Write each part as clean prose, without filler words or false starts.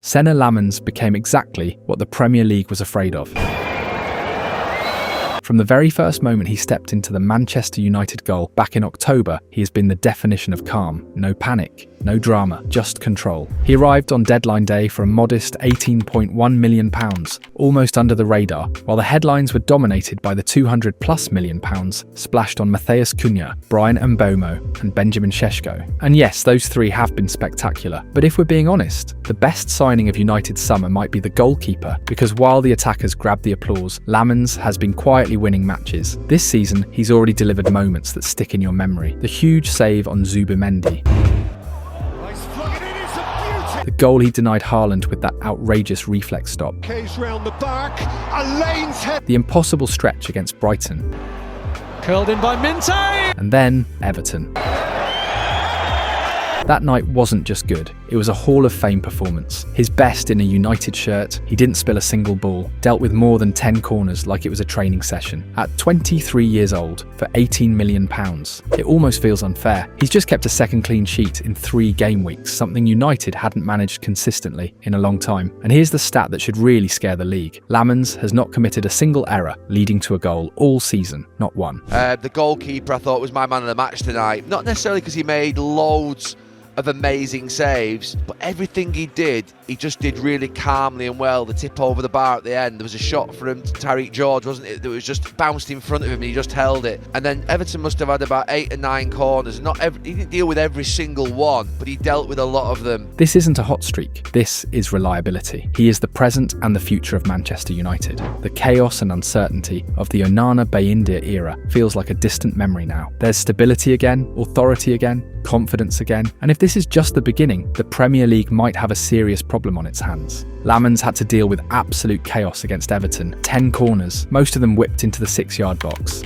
Senne Lammens became exactly what the Premier League was afraid of. From the very first moment he stepped into the Manchester United goal back in October, he has been the definition of calm. No panic, no drama, just control. He arrived on deadline day for a modest £18.1 million, almost under the radar, while the headlines were dominated by the £200+ million splashed on Matheus Cunha, Brian Mbeumo and Benjamin Šeško. And yes, those three have been spectacular. But if we're being honest, the best signing of United's summer might be the goalkeeper, because while the attackers grabbed the applause, Lammens has been quietly winning matches. This season, he's already delivered moments that stick in your memory. The huge save on Zubimendi. The goal he denied Haaland with that outrageous reflex stop. Round the back, the impossible stretch against Brighton. Curled in by Minte! And then Everton. That night wasn't just good, it was a Hall of Fame performance. His best in a United shirt, he didn't spill a single ball, dealt with more than 10 corners like it was a training session. At 23 years old, for £18 million. It almost feels unfair. He's just kept a second clean sheet in 3 game weeks, something United hadn't managed consistently in a long time. And here's the stat that should really scare the league. Lammens has not committed a single error leading to a goal all season, not one. The goalkeeper I thought was my man of the match tonight. Not necessarily because he made loads of amazing saves, but everything he did, he just did really calmly and well. The tip over the bar at the end, there was a shot for him to Tariq George, wasn't it? That was just bounced in front of him and he just held it. And then Everton must have had about 8 or 9 corners. He didn't deal with every single one, but he dealt with a lot of them. This isn't a hot streak, this is reliability. He is the present and the future of Manchester United. The chaos and uncertainty of the Onana Bayindir era feels like a distant memory now. There's stability again, authority again, confidence again, and if this is just the beginning, the Premier League might have a serious problem on its hands. Lammens had to deal with absolute chaos against Everton. 10 corners, most of them whipped into the 6-yard box.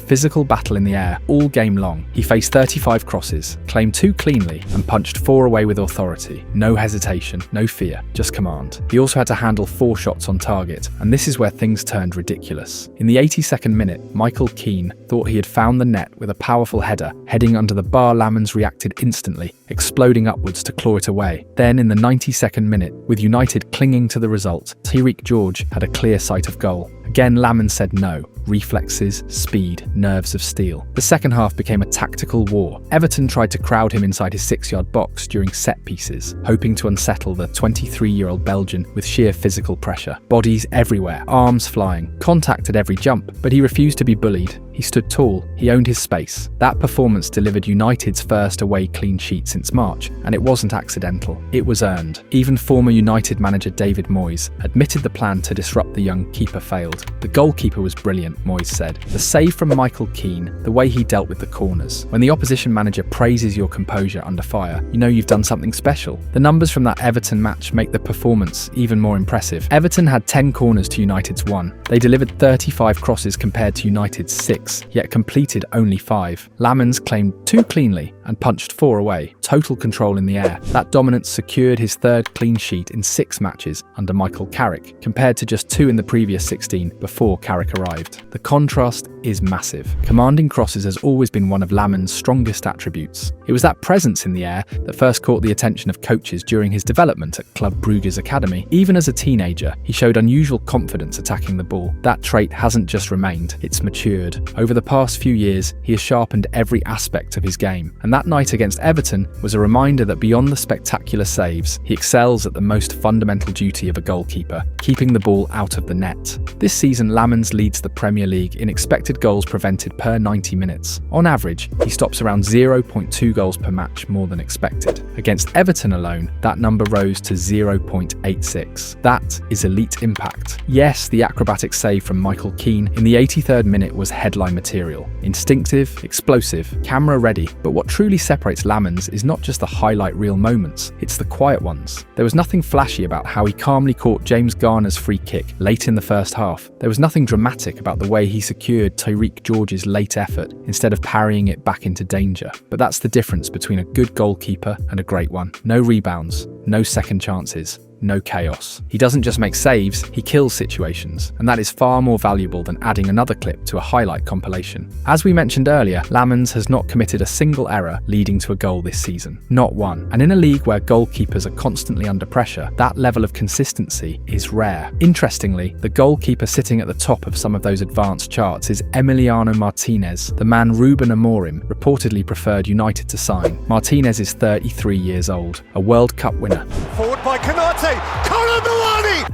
Physical battle in the air all game long. He faced 35 crosses, claimed 2 cleanly, and punched 4 away with authority. No hesitation, no fear, just command. He also had to handle 4 shots on target, and this is where things turned ridiculous. In the 82nd minute, Michael Keane thought he had found the net with a powerful header. Heading under the bar, Lammens reacted instantly, exploding upwards to claw it away. Then in the 92nd minute, with United clinging to the result, Tariq George had a clear sight of goal. Again, Lammens said no. Reflexes, speed, nerves of steel. The second half became a tactical war. Everton tried to crowd him inside his 6-yard box during set pieces, hoping to unsettle the 23-year-old Belgian with sheer physical pressure. Bodies everywhere, arms flying, contact at every jump, but he refused to be bullied. He stood tall, he owned his space. That performance delivered United's first away clean sheet since March, and it wasn't accidental. It was earned. Even former United manager David Moyes admitted the plan to disrupt the young keeper failed. The goalkeeper was brilliant, Moyes said. The save from Michael Keane, the way he dealt with the corners. When the opposition manager praises your composure under fire, you know you've done something special. The numbers from that Everton match make the performance even more impressive. Everton had 10 corners to United's 1. They delivered 35 crosses compared to United's 6. Yet completed only 5. Lammens claimed 2 cleanly and punched 4 away. Total control in the air. That dominance secured his 3rd clean sheet in 6 matches under Michael Carrick, compared to just 2 in the previous 16 before Carrick arrived. The contrast is massive. Commanding crosses has always been one of Lammens' strongest attributes. It was that presence in the air that first caught the attention of coaches during his development at Club Brugge's academy. Even as a teenager, he showed unusual confidence attacking the ball. That trait hasn't just remained, it's matured. Over the past few years, he has sharpened every aspect of his game, and that night against Everton was a reminder that beyond the spectacular saves, he excels at the most fundamental duty of a goalkeeper, keeping the ball out of the net. This season, Lammens leads the Premier League in expected goals prevented per 90 minutes. On average, he stops around 0.2 goals per match more than expected. Against Everton alone, that number rose to 0.86. That is elite impact. Yes, the acrobatic save from Michael Keane in the 83rd minute was headline material. Instinctive, explosive, camera ready, but what truly separates Lammens is not just the highlight reel moments, it's the quiet ones. There was nothing flashy about how he calmly caught James Garner's free kick late in the first half. There was nothing dramatic about the way he secured Tariq George's late effort instead of parrying it back into danger. But that's the difference between a good goalkeeper and a great one. No rebounds, no second chances, no chaos. He doesn't just make saves, he kills situations, and that is far more valuable than adding another clip to a highlight compilation. As we mentioned earlier, Lammens has not committed a single error leading to a goal this season. Not one. And in a league where goalkeepers are constantly under pressure, that level of consistency is rare. Interestingly, the goalkeeper sitting at the top of some of those advanced charts is Emiliano Martinez, the man Ruben Amorim reportedly preferred United to sign. Martinez is 33 years old, a World Cup winner, Forward by Canate.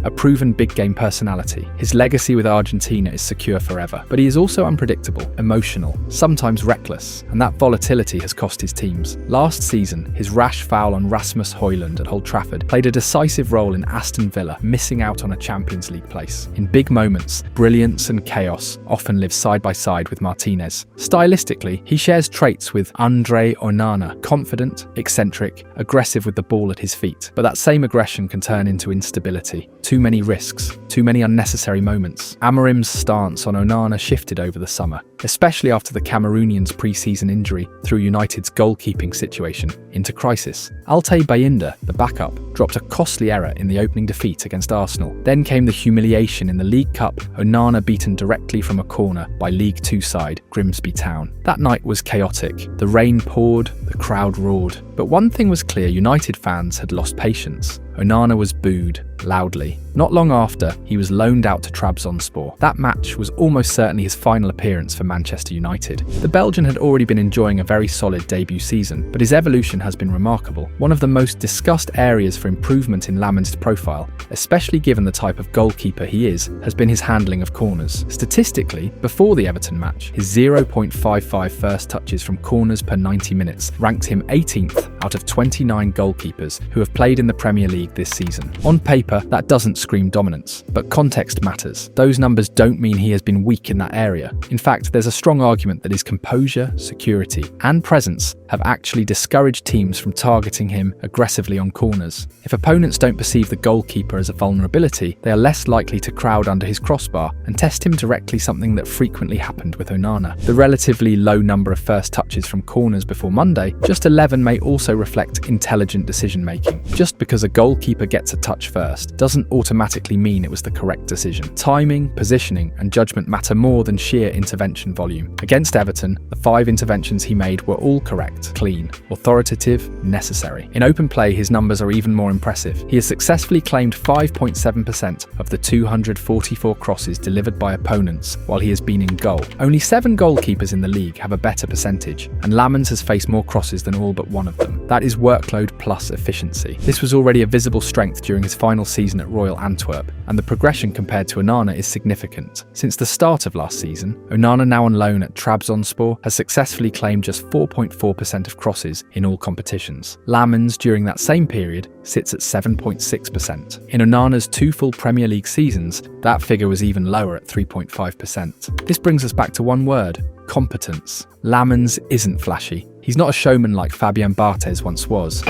a proven big game personality. His legacy with Argentina is secure forever, but he is also unpredictable, emotional, sometimes reckless, and that volatility has cost his teams. Last season, his rash foul on Rasmus Højlund at Old Trafford played a decisive role in Aston Villa missing out on a Champions League place. In big moments, brilliance and chaos often live side by side with Martinez. Stylistically, he shares traits with Andre Onana, confident, eccentric, aggressive with the ball at his feet. But that same aggression can turn into instability. Too many risks, too many unnecessary moments. Amorim's stance on Onana shifted over the summer, especially after the Cameroonian's pre-season injury threw United's goalkeeping situation into crisis. Altay Bayindir, the backup, dropped a costly error in the opening defeat against Arsenal. Then came the humiliation in the League Cup, Onana beaten directly from a corner by League Two side Grimsby Town. That night was chaotic. The rain poured, the crowd roared. But one thing was clear, United fans had lost patience. Onana was booed, loudly. Not long after, he was loaned out to Trabzonspor. That match was almost certainly his final appearance for Manchester United. The Belgian had already been enjoying a very solid debut season, but his evolution has been remarkable. One of the most discussed areas for improvement in Lammens' profile, especially given the type of goalkeeper he is, has been his handling of corners. Statistically, before the Everton match, his 0.55 first touches from corners per 90 minutes ranked him 18th out of 29 goalkeepers who have played in the Premier League this season. On paper, that doesn't scream dominance, but context matters. Those numbers don't mean he has been weak in that area. In fact, there's a strong argument that his composure, security, and presence have actually discouraged teams from targeting him aggressively on corners. If opponents don't perceive the goalkeeper as a vulnerability, they are less likely to crowd under his crossbar and test him directly, something that frequently happened with Onana. The relatively low number of first touches from corners before Monday, just 11, may also reflect intelligent decision-making. Just because a goalkeeper gets a touch first doesn't automatically mean it was the correct decision. Timing, positioning, and judgment matter more than sheer intervention volume. Against Everton, the 5 interventions he made were all correct, clean, authoritative, necessary. In open play, his numbers are even more impressive. He has successfully claimed 5.7% of the 244 crosses delivered by opponents while he has been in goal. Only 7 goalkeepers in the league have a better percentage, and Lammens has faced more crosses than all but one of them. That is workload plus efficiency. This was already a visible strength during his final season at Royal Antwerp, and the progression compared to Onana is significant. Since the start of last season, Onana, now on loan at Trabzonspor, has successfully claimed just 4.4% of crosses in all competitions. Lammens, during that same period, sits at 7.6%. In Onana's 2 full Premier League seasons, that figure was even lower at 3.5%. This brings us back to one word: competence. Lammens isn't flashy. He's not a showman like Fabien Barthez once was.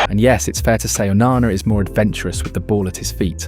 And yes, it's fair to say Onana is more adventurous with the ball at his feet.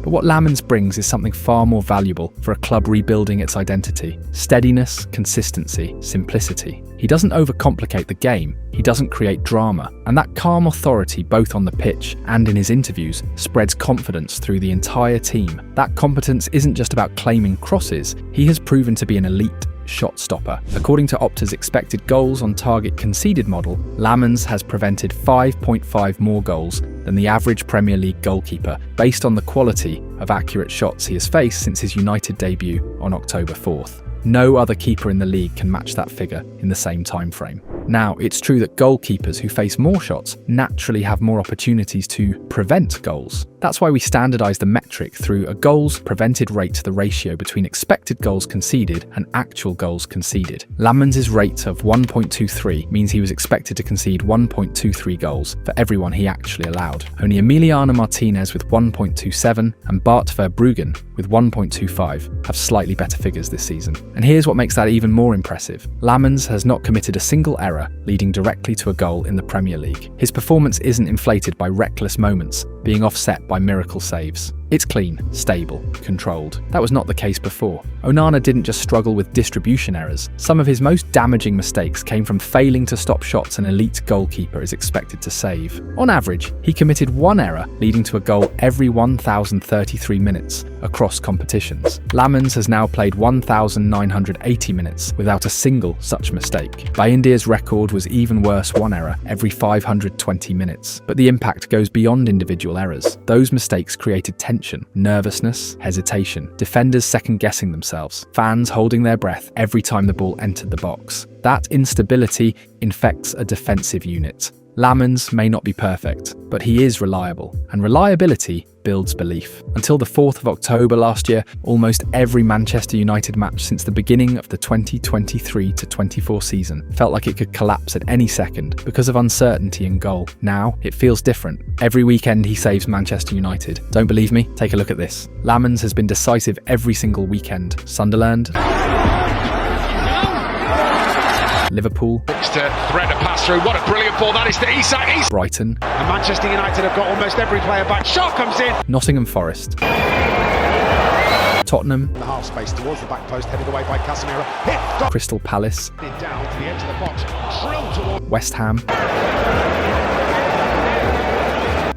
But what Lammens brings is something far more valuable for a club rebuilding its identity: steadiness, consistency, simplicity. He doesn't overcomplicate the game, he doesn't create drama, and that calm authority both on the pitch and in his interviews spreads confidence through the entire team. That competence isn't just about claiming crosses, he has proven to be an elite shot stopper. According to Opta's expected goals on target conceded model, Lammens has prevented 5.5 more goals than the average Premier League goalkeeper, based on the quality of accurate shots he has faced since his United debut on October 4th. No other keeper in the league can match that figure in the same time frame. Now, it's true that goalkeepers who face more shots naturally have more opportunities to prevent goals. That's why we standardise the metric through a goals prevented rate, the ratio between expected goals conceded and actual goals conceded. Lammens' rate of 1.23 means he was expected to concede 1.23 goals for everyone he actually allowed. Only Emiliano Martinez with 1.27 and Bart Verbruggen with 1.25 have slightly better figures this season. And here's what makes that even more impressive. Lammens has not committed a single error leading directly to a goal in the Premier League. His performance isn't inflated by reckless moments, being offset by miracle saves. It's clean, stable, controlled. That was not the case before. Onana didn't just struggle with distribution errors. Some of his most damaging mistakes came from failing to stop shots an elite goalkeeper is expected to save. On average, he committed one error, leading to a goal every 1,033 minutes across competitions. Lammens has now played 1,980 minutes without a single such mistake. India's record was even worse, one error every 520 minutes. But the impact goes beyond individual errors. Those mistakes created tension, nervousness, hesitation, defenders second-guessing themselves, fans holding their breath every time the ball entered the box. That instability infects a defensive unit. Lammens may not be perfect, but he is reliable, and reliability builds belief. Until the 4th of October last year, almost every Manchester United match since the beginning of the 2023-24 season felt like it could collapse at any second because of uncertainty in goal. Now, it feels different. Every weekend he saves Manchester United. Don't believe me? Take a look at this. Lammens has been decisive every single weekend. Sunderland, Liverpool, to thread a pass through. What a brilliant ball that is to Isak. Brighton, And Manchester United have got almost every player back. Shot comes in. Nottingham Forest, Tottenham, The half space towards the back post, headed away by Casemiro. Hit Crystal Palace, down to the edge of the box. Drilled towards. West Ham,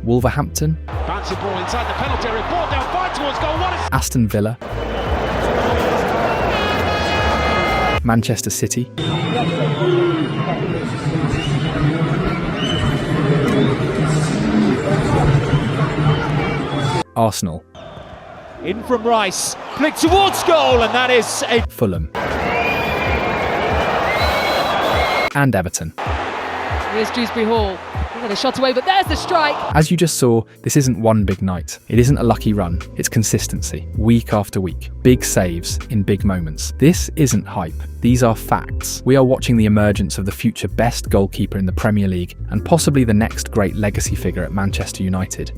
Wolverhampton, Bouncy ball inside the penalty area. Ball down, fight towards goal. What is Aston Villa, Manchester City, Arsenal, In from Rice, flick towards goal, and that is a Fulham, and Everton. Here's Dewsbury Hall. We've got a shot away, but there's the strike. As you just saw, this isn't one big night. It isn't a lucky run. It's consistency, week after week. Big saves in big moments. This isn't hype. These are facts. We are watching the emergence of the future best goalkeeper in the Premier League and possibly the next great legacy figure at Manchester United.